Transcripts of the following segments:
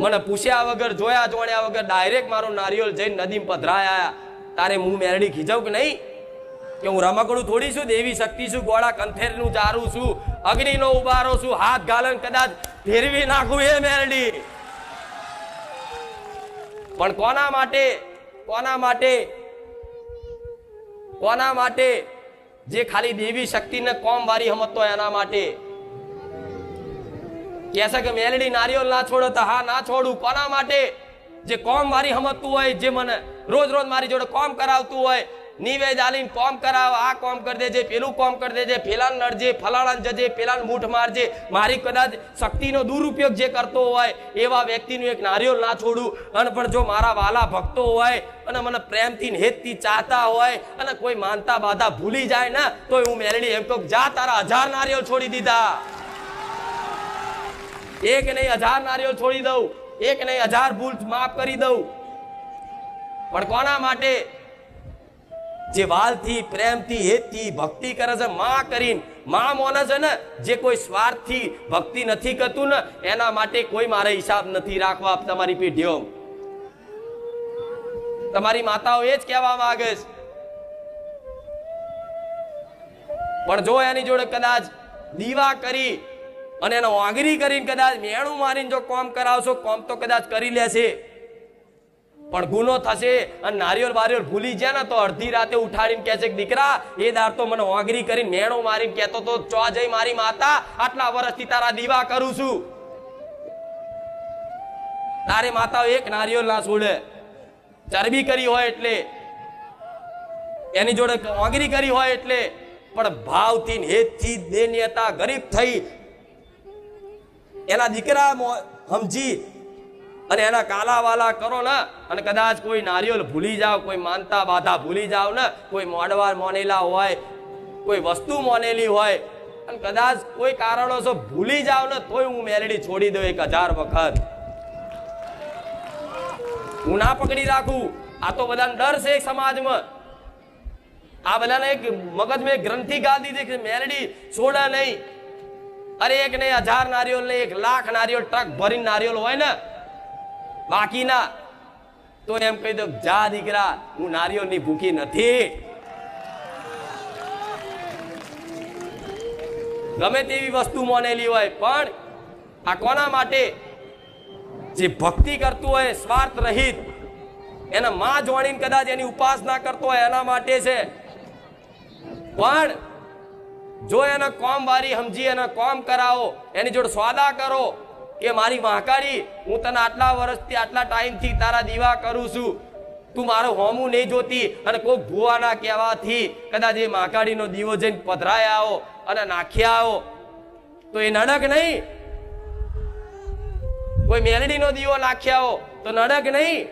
મને પૂછ્યા વગર જોયા જોણ્યા વગર ડાયરેક્ટ મારો નારિયેળ જઈને નદીમાં પધરાયા, તારે હું મેરડી ખીજાવ કે નહીં? કે હું રમકડું થોડી છું, દેવી શક્તિ છું, ગોળા કંથેરનું ચારું છું, અગ્નિનો ઉબારો છું, હાથ ગાલન કદાચ ફેરવી નાખું એ મેરડી. પણ કોના માટે? કોના માટે? કોના માટે? જે ખાલી દેવી શક્તિને કોમ વારી સમજતો એના માટે. કહેશે કે મેલડી નારિયેળ ના છોડો તો હા ના છોડું. કોના માટે? જે કોમ વારી સમજતું હોય, જે મને રોજ રોજ મારી જોડે કોમ કરાવતું હોય, નિવેદ આલીને કોમ કરાવ, આ કોમ કરી દેજે, પેલું કોમ કરી દેજે, પેલાને નડજે, ફલાણાને જજે, પેલાને મૂઠ મારજે, મારી કદાચ શક્તિનો દુરુપયોગ જે કરતો હોય એવા વ્યક્તિનું એક નારિયેળ ના છોડું. અને પણ જો મારા વાલા ભક્તો હોય અને મને પ્રેમથી હેતથી ચાહતા હોય અને કોઈ માનતા બાધા ભૂલી જાય ને તો હું મેલડી એમ કહું, જા તારા 1000 નારિયેળ છોડી દીધા. એક નહીં 1000 નારિયેળ છોડી દઉં, એક નહીં 1000 ભૂલ માફ કરી દઉં. પણ કોના માટે? જે વાલથી પ્રેમથી હેતથી ભક્તિ કરે છે, માં કરીને માં મોને છે ને, જે કોઈ સ્વાર્થથી ભક્તિ નથી કરતું ને એના માટે કોઈ મારે હિસાબ નથી રાખવા. તમારી પેઢીઓ, તમારી માતાઓ એ જ કહેવા માંગે છે. પણ જો એની જોડે કદાચ દીવા કરી અને એને વાંગરી કરીને કદાચ મેણું મારીને જો કોમ કરાવશો, કોમ તો કદાચ કરી લેશે પણ ગુનો થશે. અને નારિયેળ બારિયેળ ભૂલી જાય ને તો અડધી રાતે ઉઠાડીને કહે છે કે દીકરા એ દાર તો મને વાંગરી કરીને મેણું મારીને કહેતો તો ચો જઈ મારી માતા, આટલા વર્ષથી તારા દીવા કરું છું. તારે માતાઓ એક નારિયેળ ના છોડે. ચરબી કરી હોય એટલે, એની જોડે વાંગરી કરી હોય એટલે, પણ ભાવથી હેતથી દેન્યતા ગરીબ થઈ એના દીકરા સમજી અને એના કાલાવાલા કરો ને. અને કદાચ કોઈ નારિયેળ ભૂલી જાવ, કોઈ માનતા બાધા ભૂલી જાવ ને, કોઈ મોડવાર મોનેલા હોય, કોઈ વસ્તુ મોનેલી હોય અને કદાચ કોઈ કારણોસર ભૂલી જાવ ને તોય હું મેલડી છોડી દઉં 1000 વખત. હું ના પકડી રાખું. આ તો બધાને ડર છે સમાજમાં. આ બધાને એક મગજમાં ગ્રંથિ ગાળ દીધી કે મેલડી છોડે નહીં. અરે એક નહીં 1000 નારિયેળ નહીં, 1 લાખ નારિયેળ ટ્રક ભરીને નારિયેળ હોય ને બાકીના તો એમ કહી દો, જા દીકરા હું નારિયેળની ભૂખી નથી. ગમે તેવી વસ્તુ મોનેલી હોય પણ આ કોના માટે? જે ભક્તિ કરતું હોય સ્વાર્થ રહિત, એના માં જોડીને કદાચ એની ઉપાસના કરતો હોય એના માટે છે. પણ જો એને કોમ વારી સમજી એને કોમ કરાવો, એની જોડે સોદા કરો કે મારી વાંકાડી હું તને આટલા વર્ષથી આટલા ટાઈમથી તારા દીવા કરું છું, તું મારો હોમું નહીં જોતી અને કોઈ ભુવાના કહેવાથી કદાચ એ વાંકાડીનો દીવો જઈને પધરાય આવો અને નાખ્યા આવો તો એ નડક નહીં? કોઈ મેલડીનો દીવો નાખ્યા આવો તો નડક નહીં?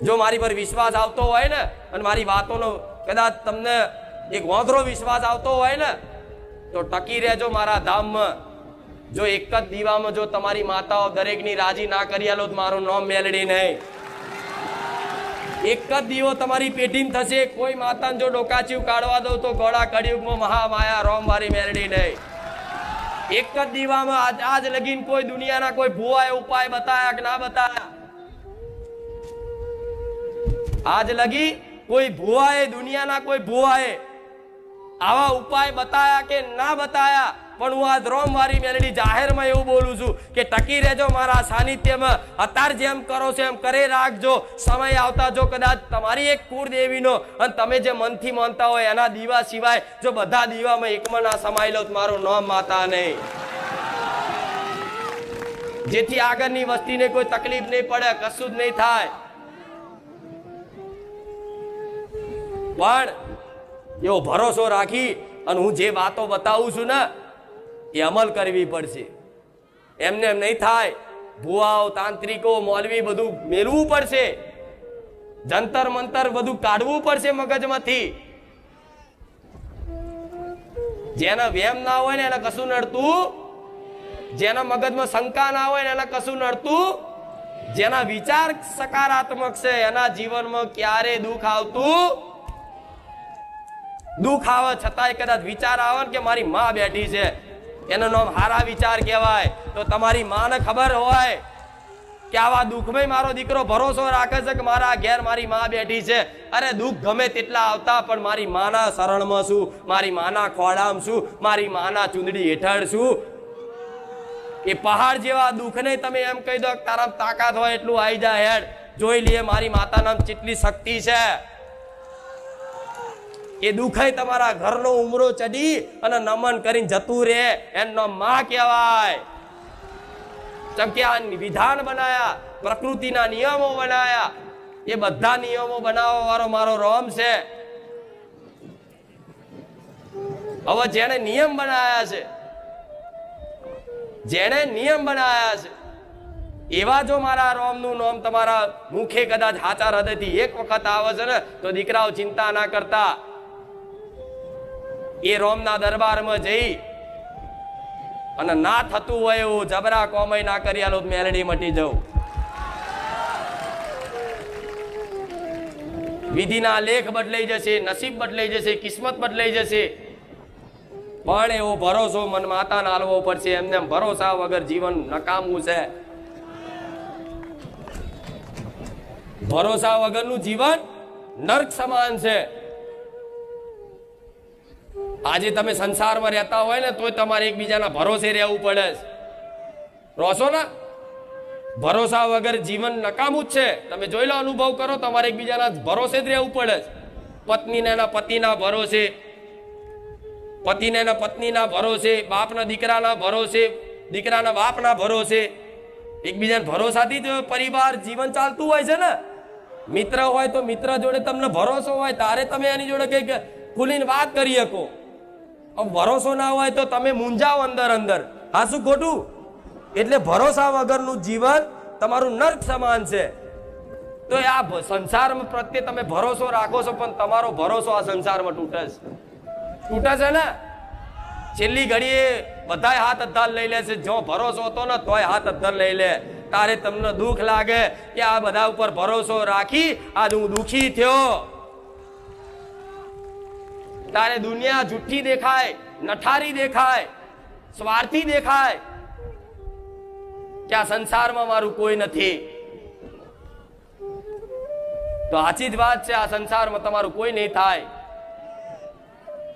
જો મારી પર વિશ્વાસ આવતો હોય ને અને મારી વાતોનો કદાચ તમને એક વાંધરો વિશ્વાસ આવતો હોય ને તો ટકી રહેજો મારા ધામમાં. જો એક જ દીવામાં જો તમારી માતાઓ દરેકની રાજી ના કરી આલો તો મારું નામ મેલડી નહીં. એક જ દીવો તમારી પેટીમાં થશે. કોઈ માતાને જો ડોકાચીવ કાઢવા દો તો ગોળા કળિયુગમાં મહામાયા રોમ વારી મેલડી નહીં. એક જ દીવામાં આજ લગીન કોઈ દુનિયાના કોઈ ભુવાએ ઉપાય બતાયા કે ના બતાયા? આજ લગી કોઈ ભુવાએ, દુનિયાના કોઈ ભુવાએ આવા ઉપાય બતાયા કે ના બતાયા? પણ હું આજ રોમ વારી મેલડી જાહેરમાં એવું બોલું છું કે ટકી રહેજો મારા સાનિધ્યમાં. અત્યારે જેમ કરો છો એમ કરે રાખજો. સમય આવતા જો કદાચ તમારી એક કુળદેવીનો અને તમે જે મનથી માનતા હોય એના દીવા સિવાય જો બધા દીવામાં એકમાં ના સમાઈ લો તો મારું નામ માતા નહીં. જેથી આગળની વસ્તીને કોઈ તકલીફ નહીં પડે, કશું જ નહીં થાય. પણ એવો ભરોસો રાખી અને હું જે વાતો બતાવું છું ને એ અમલ કરવી પડશે. એમને એમ નહીં થાય. ભુવાઓ, તાંત્રિકો, મૌલવી બધું મેળવું પડશે. જંતર મંતર બધું કાઢવું પડશે મગજમાંથી. જેના વેમ ના હોય ને એને કશું નડતું, જેના મગજમાં શંકા ના હોય ને એને કશું નડતું, જેના વિચાર સકારાત્મક છે એના જીવનમાં ક્યારે દુઃખ આવતું? દુઃખ આવે છતાંય કદાચ વિચાર આવે કે મારી માં બેઠી છે એનું નામ હારા વિચાર કહેવાય. તો તમારી માને ખબર હોય કે આવા દુઃખમાં મારો દીકરો ભરોસો રાખે છે કે મારા ઘેર મારી માં બેઠી છે. અરે દુઃખ ગમે તેટલા આવતા પણ મારી માના શરણમાં છું, મારી માના ખોળામાં છું, મારી માના ચૂંદડી હેઠળ છું. એ પહાડ જેવા દુઃખને તમે એમ કહી દો તારા તાકાત હોય એટલું આવી જાય હેડ, જોઈ લઈએ મારી માતાના કેટલી શક્તિ છે. એ દુઃખ તમારા ઘરનો ઉમરો ચડી અને નમન કરીને જતું રે એનો માં કહેવાય. જેમ કે આ વિધાન બનાયા, પ્રકૃતિના નિયમો બનાયા, એ બધા નિયમો બનાવવા વાળો મારો રોમ છે. હવે જેને નિયમ બનાયા છે, જેને નિયમ બનાયા છે એવા જો મારા રોમનું નામ તમારા મુખે કદાચ હાચા હૃદયથી એક વખત આવે છે ને તો દીકરાઓ ચિંતા ના કરતા, એ રોમના દરબારમાં જઈ અને ના થતું હોય એવું જબરા કોમય ના કરી આલો મેલડી મટી જવું. વિધિના લેખ બદલાઈ જશે, નસીબ બદલાઈ જશે, કિસ્મત બદલાઈ જશે, પણ એવો ભરોસો મન માતાને આલવો પડશે. એમને ભરોસા વગર જીવન નકામું છે. ભરોસા વગરનું જીવન નર્ક સમાન છે. આજે તમે સંસારમાં રહેતા હોય ને તોય તમારે એકબીજાના ભરોસે રહેવું પડે. રોશો ના ભરોસા વગર જીવન નકામું જ છે. તમે જોઈ લો, અનુભવ કરો, તમારે એકબીજાના ભરોસે જ રહેવું પડે. પત્નીને એના પતિના ભરોસે, પતિને એના પત્નીના ભરોસે, બાપના દીકરાના ભરોસે, દીકરાના બાપના ભરોસે, એકબીજાના ભરોસાથી જ પરિવાર જીવન ચાલતું હોય છે ને. મિત્ર હોય તો મિત્ર જોડે તમને ભરોસો હોય તારે તમે એની જોડે કઈક ખુલીને વાત કરી શકો. ભરોસો ના હોય તો તમે મૂંઝાઓ અંદર અંદર. હા, શું ખોટું? એટલે ભરોસા વગરનું જીવન તમારું નર્ક સમાન છે. તો આ સંસારમાં પ્રત્યે તમે ભરોસો રાખો છો પણ તમારો ભરોસો આ સંસારમાં તૂટે છે ને. છેલ્લી ઘડીએ બધાય હાથ અદ્ધાર લઈ લે છે. જો ભરોસો હતો ને તોય હાથ અદ્ધાર લઈ લે. તારે તમને દુઃખ લાગે કે આ બધા ઉપર ભરોસો રાખી આજ હું દુઃખી થયો. તારે દુનિયા જુઠ્ઠી દેખાય, નઠારી દેખાય, સ્વાર્થી દેખાય કે આ સંસારમાં મારું કોઈ નથી. તો સાચી જ વાત છે, આ સંસારમાં તમારું કોઈ નહીં થાય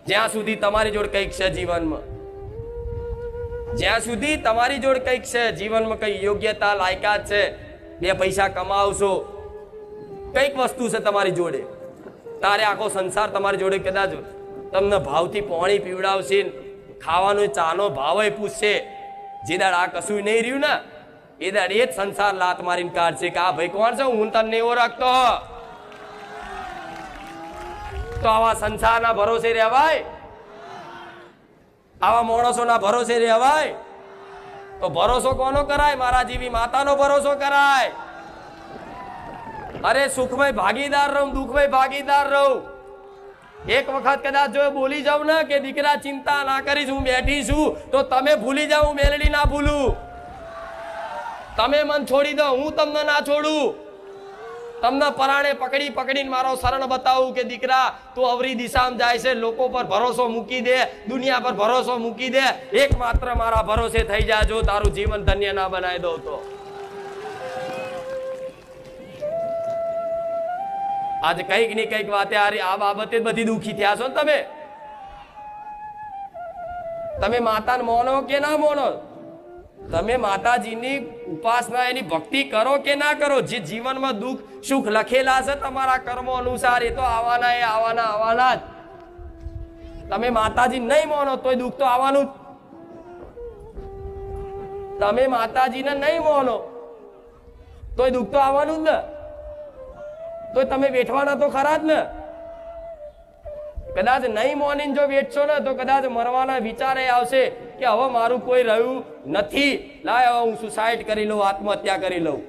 જ્યાં સુધી તમારી જોડે કંઈક છે જીવનમાં. જ્યાં સુધી તમારી જોડે કંઈક છે જીવનમાં, કઈ યોગ્યતા લાયકાત છે, બે પૈસા કમાવશો, કંઈક વસ્તુ છે તમારી જોડે, તારે આખો સંસાર તમારી જોડે કદાચ તમને ભાવથી પાણી પીવડાવશે, ખાવાનો ચાનો ભાવ પૂછશે. જે દાડ આ કશું નહીં રહ્યું ને એ દાડ એ જ સંસાર લાત મારીને કાઢશે કે આ ભાઈ કોણ છે, હું તને એવો રાખતો. તો આવા સંસારના ભરોસે રહેવાય? આવા માણસોના ભરોસે રહેવાય? તો ભરોસો કોનો કરાય? મારા જેવી માતાનો ભરોસો કરાય. અરે સુખમય ભાગીદાર રહું, દુઃખમય ભાગીદાર રહું. એક વખત કદાચ જો બોલી જાઉં ને કે દીકરા ચિંતા ના કરીશ, હું બેઠી છું, તો તમે ભૂલી જાઓ, મેલડી ના ભૂલું. તમે મન છોડી દો, હું તમને ના છોડું. તમને પરાણે પકડી પકડીને મારો શરણ બતાવું કે દીકરા તું અવરી દિશામાં જાય છે, લોકો પર ભરોસો મૂકી દે, દુનિયા પર ભરોસો મૂકી દે, એકમાત્ર મારા ભરોસે થઈ જાજો, તારું જીવન ધન્ય ના બનાવી દો. તો આજે કઈક ને કઈક વાતે આ બાબતે બધી દુઃખી થયા છો ને તમે માતાને માનો કે ના માનો? તમે માતાજીની ઉપાસના, એની ભક્તિ કરો કે ના કરો? જે જીવનમાં દુઃખ સુખ લખેલા છે તમારા કર્મો અનુસાર એ તો આવવાના, એ આવવાના જ. તમે માતાજી નહીં માનો તોય દુઃખ તો આવવાનું. તમે માતાજીને નહીં માનો તોય દુઃખ તો આવવાનું જ ને. તો તમે વેઠવાના તો ખરા જ ને. કદાચ નહીં મોનીને જો વેઠશો ને તો કદાચ મરવાના વિચારે આવશે કે હવે મારું કોઈ રહ્યું નથી, લાય હવે હું સુસાઇડ કરી લઉં, આત્મહત્યા કરી લઉં.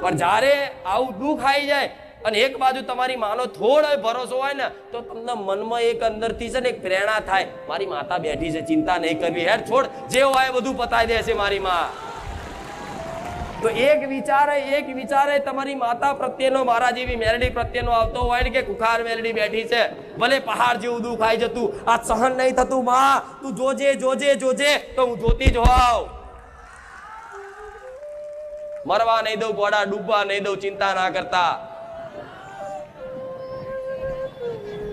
પણ જ્યારે આવું દુઃખ આવી જાય અને એક બાજુ તમારી માનો થોડો ભરોસો હોય ને તો તમને મનમાં એક અંદરથી છે ને એક પ્રેરણા થાય, મારી માતા બેઠી છે, ચિંતા નહીં કરવી, હેડ છોડ, જે હોય બધું પતાવી દેશે મારી માં. તો એક વિચારે તમારી માતા પ્રત્યેનો, મારા જેવી મેલડી પ્રત્યેનો આવતો હોય ને કે કુખાર મેલડી બેઠી છે, ભલે પહાડ જેવું દુઃખ આવી જતું, આ સહન નહીં થતું, માં તું જોજે જોજે જોજે, તો હું જોતી જ હોઉં. મરવા નહીં દઉં ગોડા, ડૂબવા નહીં દઉં, ચિંતા ના કરતા.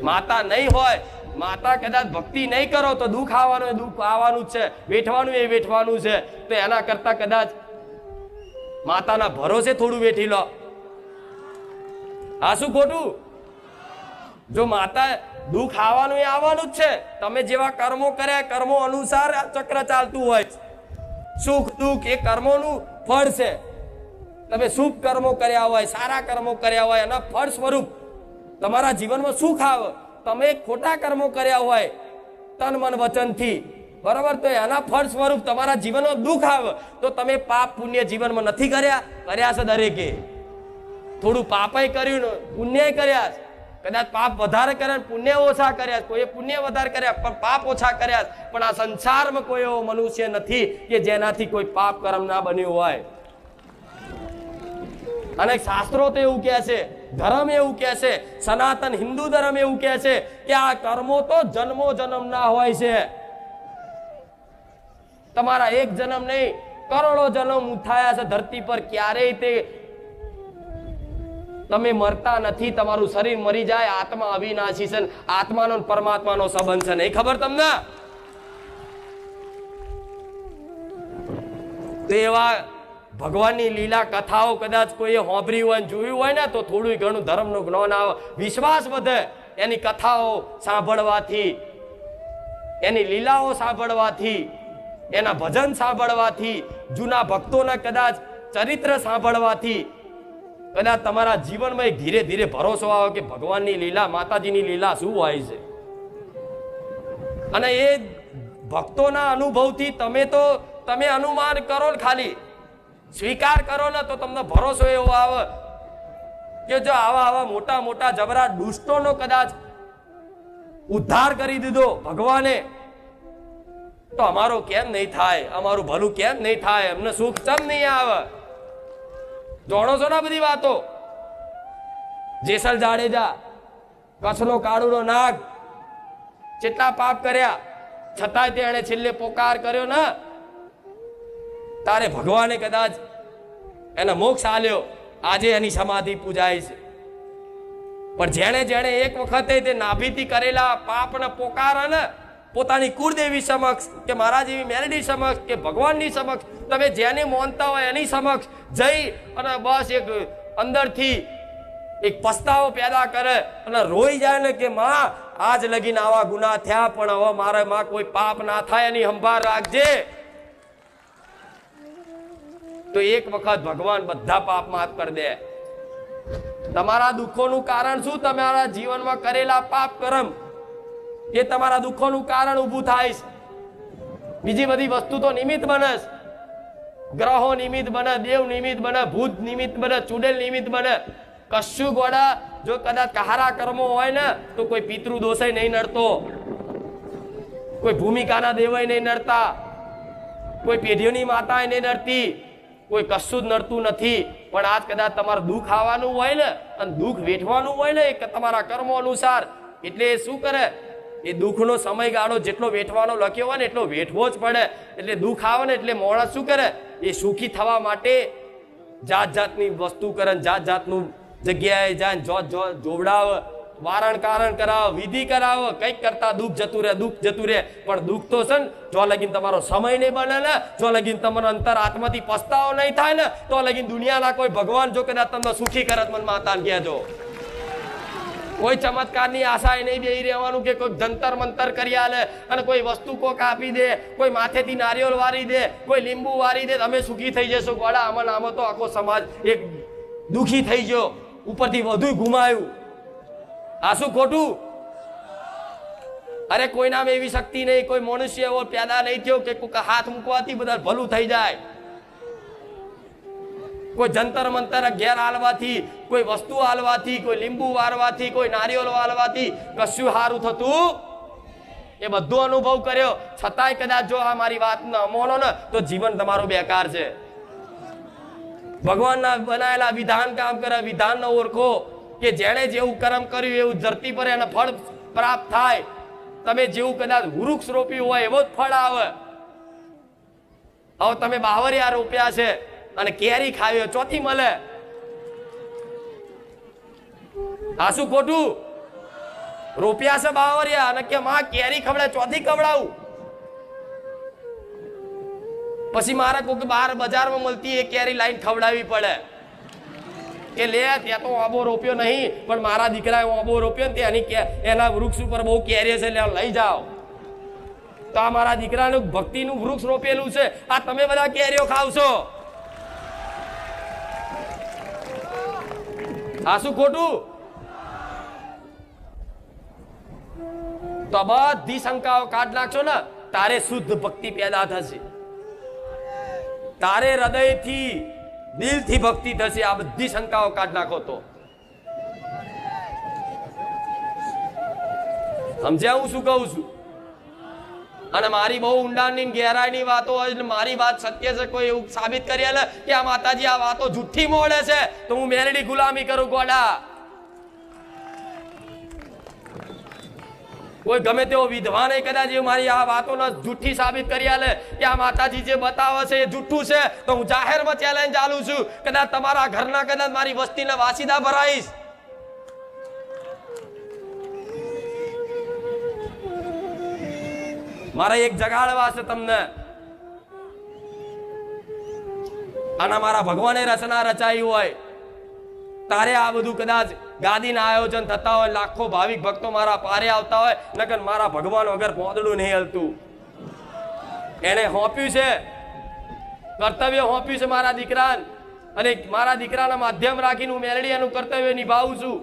માતા નહીં હોય, માતા કદાચ ભક્તિ નહીં કરો તો દુઃખ આવવાનું, દુઃખ આવવાનું જ છે, વેઠવાનું એ વેઠવાનું છે. તો એના કરતા કદાચ માતાના ભરોસે થોડું વેઠી લો. આ શું ખોટું? જો માતા દુઃખ આવવાનું એ આવવાનું જ છે. તમે જેવા કર્મો કર્યા, કર્મો અનુસાર ચક્ર ચાલતું હોય. સુખ દુઃખ એ કર્મોનું ફળ છે. તમે શુભ કર્મો કર્યા હોય, સારા કર્મો કર્યા હોય, એના ફળ સ્વરૂપ તમારા જીવનમાં સુખ આવે. તમે ખોટા કર્મો કર્યા હોય તન મન વચનથી, બરાબર, તો એના ફળ સ્વરૂપ તમારા જીવનમાં દુઃખ આવે. તો તમે પાપ પુણ્ય જીવનમાં નથી કર્યા? કર્યા છે દરેકે. થોડું પાપય કર્યું, પુણ્ય કર્યા. કદાચ પાપ વધારે કર્યા, પુણ્ય ઓછા કર્યા. કોઈએ પુણ્ય વધારે કર્યા પણ પાપ ઓછા કર્યા. પણ આ સંસારમાં કોઈ એવો મનુષ્ય નથી કે જેનાથી કોઈ પાપ કર્મ ના બન્યું હોય. અને શાસ્ત્રો તો એવું કહે છે, ધર્મ એવું કહે છે, સનાતન હિન્દુ ધર્મ એવું કહે છે કે આ કર્મો તો જન્મો જન્મ ના હોય છે. તમારા એક જન્મ નહીં, કરોડો જન્મ થયા છે ધરતી પર, ક્યારેય તે તમે મરતા નથી. તમારું શરીર મરી જાય, આત્મા અવિનાશી છે. આત્માનો પરમાત્માનો સંબંધ છે, નહીં ખબર તમને? તો એવા ભગવાનની લીલા કથાઓ કદાચ કોઈએ સાંભળી હોય, જોયું હોય ને, તો થોડું ઘણું ધર્મનું જ્ઞાન આવે, વિશ્વાસ વધે. એની કથાઓ સાંભળવાથી, એની લીલાઓ સાંભળવાથી, એના ભજન સાંભળવાથી, જૂના ભક્તોના કદાચ ચરિત્ર સાંભળવાથી કદાચ તમારા જીવનમાં એક ધીરે ધીરે ભરોસો આવે કે ભગવાનની લીલા, માતાજીની લીલા શું હોય છે. અને એ ભક્તોના અનુભવથી તમે અનુમાન કરો ને, ખાલી સ્વીકાર કરો ને, તો તમને ભરોસો એવો આવે કે જો આવા મોટા મોટા જબરા દુષ્ટોનો કદાચ ઉદ્ધાર કરી દીધો ભગવાને, તો અમારો કેમ નહીં થાય? અમારું ભલું કેમ નહીં થાય? અમને સુખ ચમ નહીં આવે? જાણો છો ને બધી વાતો? જેસલ જાડેજા, કચ્છનો કાળુનો નાગ, કેટલા પાપ કર્યા છતાંય તેણે છેલ્લે પોકાર કર્યો ને, તારે ભગવાને કદાચ એને મોક્ષ આલ્યો. આજે એની સમાધિ પૂજાય છે. પણ જેણે એક વખતે તે નાભીથી કરેલા પાપને પોકારે ને, પોતાની કુળદેવી સમક્ષ કે મારા જેવી મેલડી સમક્ષ કે ભગવાનની સમક્ષ, તમે જેને માનતા હોય એની સમક્ષ જઈ અને બસ એક અંદરથી એક પસ્તાવો પેદા કરે અને રોઈ જાય ને કે માં, આજ લગીને આવા ગુના થયા, પણ હવે મારે માં કોઈ પાપ ના થાય, એની સંભાળ રાખજે. તો એક વખત ભગવાન બધા પાપ માફ કરી દે. તમારા દુઃખોનું કારણ શું? તમારા જીવનમાં કરેલા પાપ કર્મ એ તમારા દુઃખોનું કારણ ઊભું થાય છે. બીજી બધી વસ્તુ તો નિમિત્ત બને, ગ્રહો નિમિત્ત બને, દેવ નિમિત્ત બને, ભૂત નિમિત્ત બને, ચુડેલ નિમિત્ત બને. કશું ગોડા જો કદાચ કહારા કર્મો હોય ને, તો કોઈ પિતૃ દોષય નહીં નડતો, કોઈ ભૂમિકાના દેવાય નહીં નડતા, કોઈ પેઢીઓની માતા નહીં નડતી, કોઈ કશું જ નડતું નથી. પણ આજ કદાચ તમારું દુઃખ આવવાનું હોય ને, અને દુઃખ વેઠવાનું હોય ને તમારા કર્મો અનુસાર, એટલે શું કરે? એ દુઃખનો સમયગાળો જેટલો વેઠવાનો લખ્યો હોય ને એટલો વેઠવો જ પડે. એટલે દુઃખ આવે ને એટલે માણસ શું કરે? એ સુખી થવા માટે જાત જાતની વસ્તુ કરે, જાત જાતનું જગ્યાએ જાય, જોવડાવે, વારણ કારણ કરાવે, વિધિ કરાવે, કંઈક કરતા દુઃખ જતું રહે, દુઃખ જતું રહે. પણ દુઃખ તો છે ને, જો લગીન તમારો સમય નહીં બને ને, જો લગીન તમારો અંતર આત્માથી પસ્તાવો નહીં થાય ને, તો લગીન દુનિયાના કોઈ ભગવાન જો કદાચ તમને સુખી કરત, મન માતાને કહેજો. કોઈ ચમત્કારની આશાએ નહીં બેહી રહેવાનું કે કોઈ જંતર મંતર કરી આલે અને કોઈ વસ્તુ કોક આપી દે, કોઈ માથેથી નારિયેળ વારી દે, કોઈ લીંબુ વારી દે, તમે સુખી થઈ જશો. ગોળા આમાં તો આખો સમાજ એક દુઃખી થઈ ગયો, ઉપરથી વધુ ગુમાયું. આ શું ખોટું? અરે કોઈનામાં એવી શક્તિ નહીં, કોઈ મનુષ્ય એવો પેદા નહીં થયો કે કોઈ હાથ મૂકવાથી બધા ભલું થઈ જાય. કોઈ જંતર મંતર ઘેર હાલવાથી, કોઈ વસ્તુ હાલવાથી, કોઈ લીંબુ વારવાથી, કોઈ નારિયેળ વારવાથી કશું સારું થતું? એ બધું અનુભવ કર્યો છતાંય કદાચ જો આ મારી વાત ન માનો ને, તો જીવન તમારું બેકાર છે. ભગવાનના બનાયેલા વિધાન કામ કરે, વિધાનનો ઓળખો કે જેણે જેવું કર્મ કર્યું એવું ધરતી પર એને ફળ પ્રાપ્ત થાય. તમે જેવું કદાચ વૃક્ષ રોપ્યું હોય એવો જ ફળ આવે. હવે તમે બાવરિયા રોપ્યા છે અને કેરી ખાવી ચોથી મળે. આ શું ખોટું? રોપ્યા છે બાવરિયા અને કે માં કેરી ખવડે ચોથી ખવડાવું. પછી મારે કોઈ બહાર બજારમાં મળતી એ કેરી લાઈન ખવડાવી પડે કે લે ત્યાં તો આંબો રોપ્યો નહીં પણ મારા દીકરાએ આંબો રોપ્યો ને ત્યાંની એના વૃક્ષ ઉપર બહુ કેરી છે લઈ જાઓ. તો આ મારા દીકરાનું ભક્તિનું વૃક્ષ રોપેલું છે, આ તમે બધા કેરીઓ ખાવશો. આ શું ખોટું? તો બધી શંકાઓ કાઢ નાખશો ને તારે શુદ્ધ ભક્તિ પેદા થશે, તારે હૃદયથી દિલથી ભક્તિ થશે. આ બધી શંકાઓ કાઢ નાખો તો સમજ્યા હું શું કહું છું? અને મારી બહુ ઊંડાણની ગહેરાઈની વાતો હોય, મારી વાત સત્ય છે, કોઈ એવું સાબિત કરી આલે કે આ માતાજી આ વાતો જુઠ્ઠી મોડે છે તો હું મેલડી ગુલામી કરું ગોડા. કોઈ ગમે તેવો વિદ્વાન કદાચ મારી આ વાતોને જુઠ્ઠી સાબિત કરી આલે કે આ માતાજી જે બતાવે છે એ જુઠ્ઠું છે તો હું જાહેરમાં ચેલેન્જ ચાલું છું. કદાચ તમારા ઘરના કદાચ મારી વસ્તીને વાસીદા ભરાઈશ. મારે એક જગાડવા છે તમને. અને મારા ભગવાને રચના રચાઈ હોય તારે આ બધું કદાચ ગાદીના આયોજન થતા હોય, લાખો ભાવિક ભક્તો મારા પારે આવતા હોય, નકર મારા ભગવાન વગર પોદડું નહીં હલતું. એને હોપ્યું છે કર્તવ્ય, હોપ્યું છે મારા દીકરાને, અને મારા દીકરાના માધ્યમ રાખીને હું મેલડી એનું કર્તવ્ય નિભાવું છું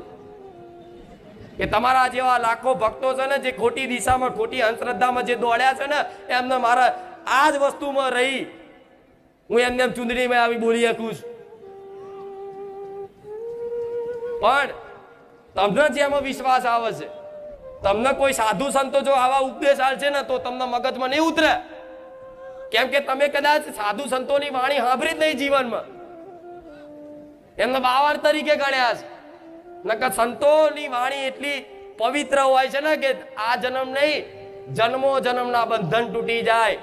કે તમારા જેવા લાખો ભક્તો છે ને જે ખોટી દિશામાં ખોટી અંધશ્રદ્ધામાં જે દોડ્યા છે ને એમને મારા આ જ વસ્તુમાં રહી હું એમને ચૂંદડીમાં આવી બોલી શકું છું. પણ તમને જેમાં વિશ્વાસ આવે છે, તમને કોઈ સાધુ સંતો જો આવા ઉપદેશ આપશે ને તો તમને મગજમાં નહીં ઉતરે. કેમ કે તમે કદાચ સાધુ સંતોની વાણી સાંભળી જ નહીં જીવનમાં, એમને બાવર તરીકે ગણ્યા છે. નકર સંતોની વાણી એટલી પવિત્ર હોય છે ને કે આ જન્મ નહીં જન્મો જન્મના બંધન તૂટી જાય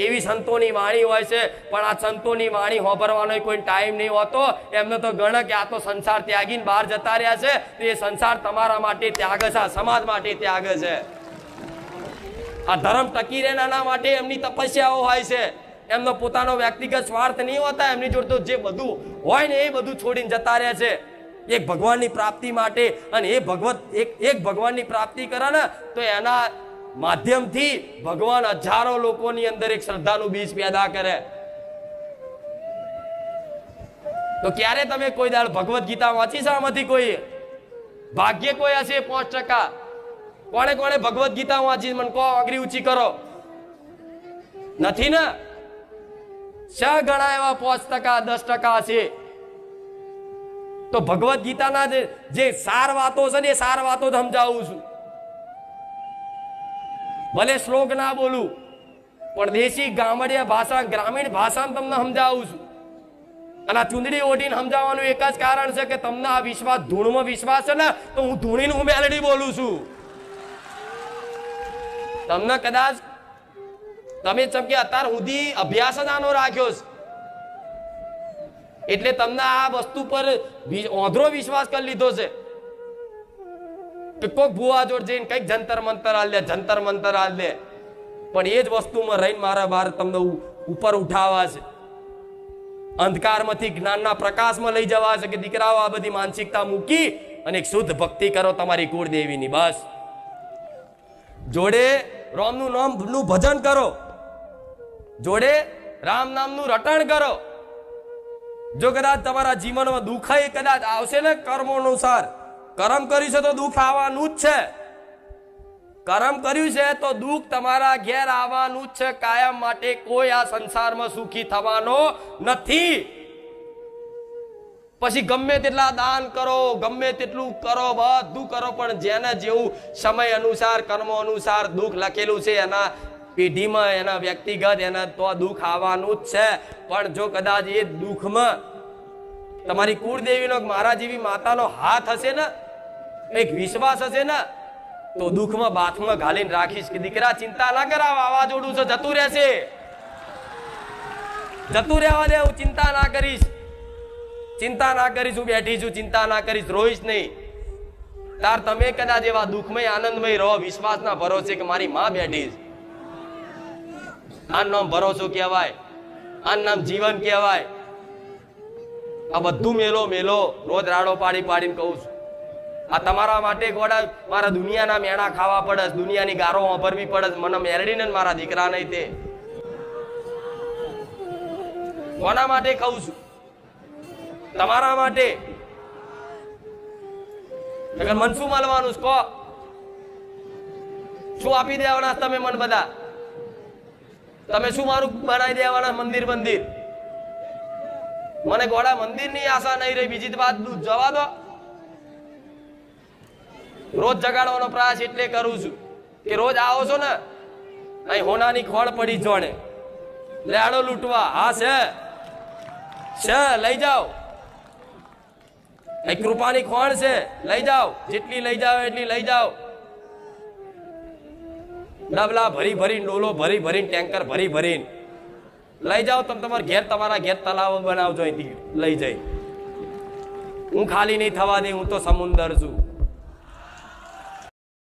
એવી સંતોની વાણી હોય છે. પણ આ સંતોની વાણી હોભરવાનો કોઈ ટાઈમ નહીં હોતો. એમને તો ગણે કે આ તો સંસાર ત્યાગીને બહાર જતા રહ્યા છે, તો એ સંસાર તમારા માટે ત્યાગ છે, સમાજ માટે ત્યાગ છે. આ ધર્મ ટકી રહે એના માટે એમની તપસ્યાઓ હોય છે. એમનો પોતાનો વ્યક્તિગત સ્વાર્થ નહીં હોતા. એમની જોડે જે બધું હોય ને એ બધું છોડીને જતા રહ્યા છે એક ભગવાનની પ્રાપ્તિ માટે. અને એ ભગવત એક ભગવાનની પ્રાપ્તિ કરે ને તો એના માધ્યમથી ભગવાન હજારો લોકોની અંદર એક શ્રદ્ધાનું બીજ પેદા કરે. તો ક્યારે તમે કોઈ દાડ ભગવત ગીતા વાંચી છે? આમાંથી કોઈ ભાગ્ય કોઈ હશે 5%. કોણે કોણે ભગવત ગીતા વાંચી મને કહો, આંગળી ઊંચી કરો. નથી ને? શા ઘણા એવા 5%, 10% હશે. તો ભગવત ગીતાના જે સાર વાતો છે ને એ સાર વાતો સમજાવું છું. ભલે શ્લોક ના બોલું પણ દેશી ગામડિયા ભાષા ગ્રામીણ ભાષામાં તમને સમજાવું છું. અને આ ચુંદડી ઓઢીને સમજાવવાનું એક જ કારણ છે કે તમને આ વિશ્વાસ ધૂળમાં વિશ્વાસ છે ને તો હું ધૂણીને હું મેલડી બોલું છું. તમને કદાચ તમે ચમકે અત્યાર સુધી અભ્યાસ જ આનો રાખ્યો છે એટલે તમને આ વસ્તુ પર ઓંધળો વિશ્વાસ કરી લીધો છે કે કોઈક ભુવા જોડ જઈને કઈક જંતર મંતર હાલ દે, જંતર મંતર હાલ દે. પણ એ જ વસ્તુમાં રહીને મારા બાર તમને ઉપર ઉઠાવવા છે, અંધકારમાંથી જ્ઞાનના પ્રકાશમાં લઈ જવા છે કે દીકરાઓ આ બધી માનસિકતા મૂકી અને એક શુદ્ધ ભક્તિ કરો તમારી કુળદેવીની. બસ જોડે રામનું નામનું ભજન કરો, જોડે રામ નામનું રટણ કરો. જો કદાચ તમારા જીવનમાં દુઃખ કદાચ આવશે ને કર્મો અનુસાર, કર્મ કર્યું છે તો દુઃખ આવવાનું જ છે. કર્મ કર્યું છે તો દુઃખ તમારા ઘેર આવવાનું જ છે કાયમ માટે. કોઈ આ સંસારમાં સુખી થવાનો નથી. પછી ગમે તેટલા દાન કરો, ગમે તેટલું કરો, બધું કરો, પણ જેને જેવું સમય અનુસાર કર્મો અનુસાર દુઃખ લખેલું છે એના પેઢીમાં, એના વ્યક્તિગત, એના તો દુઃખ આવવાનું જ છે. પણ જો કદાચ એ દુઃખમાં તમારી કુળદેવીનો મારા જેવી માતાનો હાથ હશે ને, એક વિશ્વાસ હશે ને, તો દુઃખમાં બાથમાં ઘાલીને રાખીશ કે દીકરા ચિંતા ના કરાવ, વાવાઝોડું છે જતું રહેશે, જતું રહેવા દે, હું ચિંતા ના કરીશ, ચિંતા ના કરીશ, હું બેઠી છું, ચિંતા ના કરીશ, રોઈશ નહીં. તાર તમે કદાચ એવા દુઃખમય આનંદમય રહો, વિશ્વાસના ભરોસે કે મારી માં બેઠી છે. આ નામ ભરોસો કહેવાય, આ નામ જીવન કહેવાય. આ બધું મેલો મેલો રોજ રાડો પાડી પાડીને કહું છું. આ તમારા માટે ગોડા મારા દુનિયાના મેણા ખાવા પડે, દુનિયાની ગારો વાપરવી પડે, મને મેરડીને મારા દીકરા નહીં. તે કોના માટે કહું છું? તમારા માટે. મન શું મળવાનું કહો? શું આપી દેવાના તમે મન બધા? તમે શું મારું બનાવી દેવાના મંદિર? મંદિર મને ગોડા મંદિર ની આશા નહીં રહી. બીજી વાત જવા દો. રોજ જગાડવાનો પ્રયાસ એટલે કરું છું કે રોજ આવો છો ને, અહીં હોનાની ખોળ પડી જોડે લેડો લૂંટવા. હા છે લઈ જાઓ. એક કૃપાની ખોણ છે, લઈ જાઓ, જેટલી લઈ જાઓ એટલી લઈ જાઓ. ડબલા ભરી ભરીને, ડોલો ભરી ભરીને, ટેન્કર ભરી ભરીને લઈ જાઓ. તમે તમારા ઘેર તલાવ બનાવજો, અહીંથી લઈ જઈ. હું ખાલી નહીં થવા દે, હું તો સમુંદર છું.